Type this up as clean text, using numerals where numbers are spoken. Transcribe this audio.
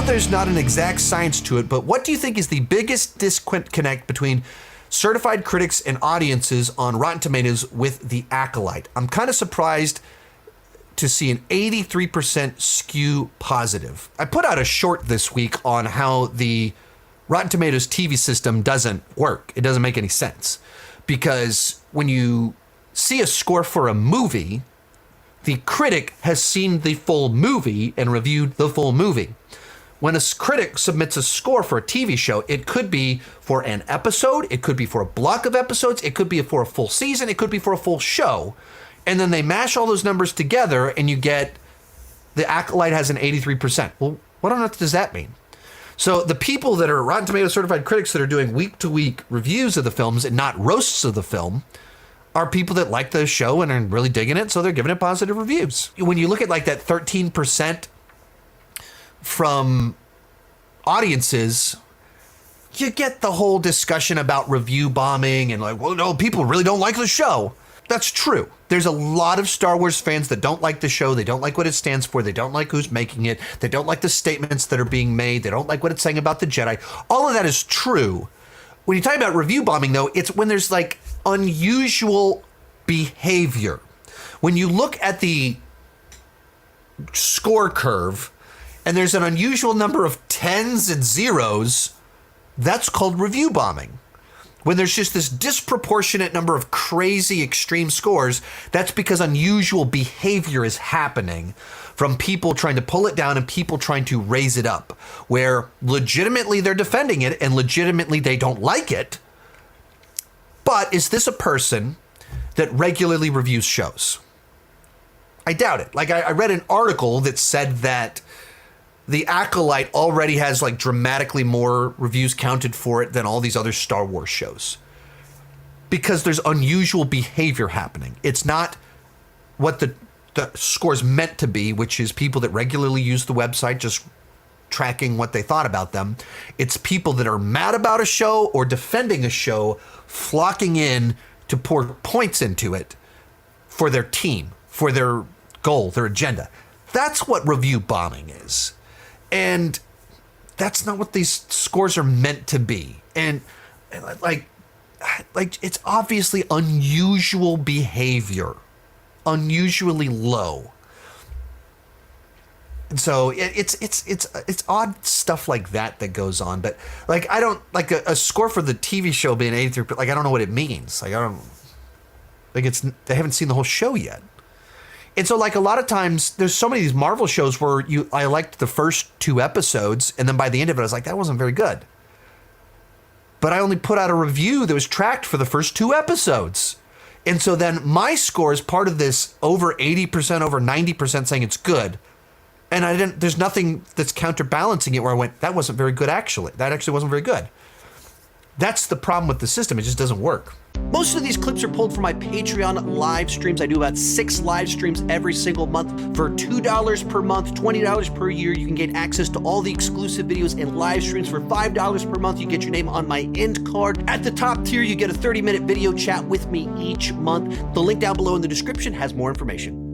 there's not an exact science to it, but what do you think is the biggest disconnect between certified critics and audiences on Rotten Tomatoes with The Acolyte? I'm kind of surprised to see an 83% skew positive. I put out a short this week on how the Rotten Tomatoes TV system doesn't work. It doesn't make any sense. Because when you see a score for a movie, the critic has seen the full movie and reviewed the full movie. When a critic submits a score for a TV show, it could be for an episode, it could be for a block of episodes, it could be for a full season, it could be for a full show. And then they mash all those numbers together and you get The Acolyte has an 83%. Well, what on earth does that mean? So the people that are Rotten Tomatoes certified critics that are doing week-to-week reviews of the films and not roasts of the film are people that like the show and are really digging it, so they're giving it positive reviews. When you look at like that 13% from audiences, you get the whole discussion about review bombing and like, well, no, people really don't like the show. That's true. There's a lot of Star Wars fans that don't like the show. They don't like what it stands for. They don't like who's making it. They don't like the statements that are being made. They don't like what it's saying about the Jedi. All of that is true. When you talk about review bombing, though, it's when there's like unusual behavior. When you look at the score curve and there's an unusual number of 10s and 0s, that's called review bombing. When there's just this disproportionate number of crazy extreme scores, that's because unusual behavior is happening from people trying to pull it down and people trying to raise it up, where legitimately they're defending it and legitimately they don't like it. But is this a person that regularly reviews shows? I doubt it. Like I read an article that said that The Acolyte already has like dramatically more reviews counted for it than all these other Star Wars shows. Because there's unusual behavior happening. It's not what the score's meant to be, which is people that regularly use the website just tracking what they thought about them. It's people that are mad about a show or defending a show, flocking in to pour points into it for their team, for their goal, their agenda. That's what review bombing is. And that's not what these scores are meant to be. And like it's obviously unusual behavior, unusually low. And so it's odd stuff like that goes on. But like, I don't like a score for the TV show being 83, but like, I don't know what it means. Like, they haven't seen the whole show yet. And so like a lot of times there's so many of these Marvel shows where I liked the first 2 episodes and then by the end of it, I was like, that wasn't very good. But I only put out a review that was tracked for the first 2 episodes. And so then my score is part of this over 80%, over 90% saying it's good. And there's nothing that's counterbalancing it where I went, that wasn't very good actually. That actually wasn't very good. That's the problem with the system. It just doesn't work. Most of these clips are pulled from my Patreon live streams. I do about 6 live streams every single month. For $2 per month, $20 per year, you can get access to all the exclusive videos and live streams. For $5 per month, you get your name on my end card. At the top tier, you get a 30-minute video chat with me each month. The link down below in the description has more information.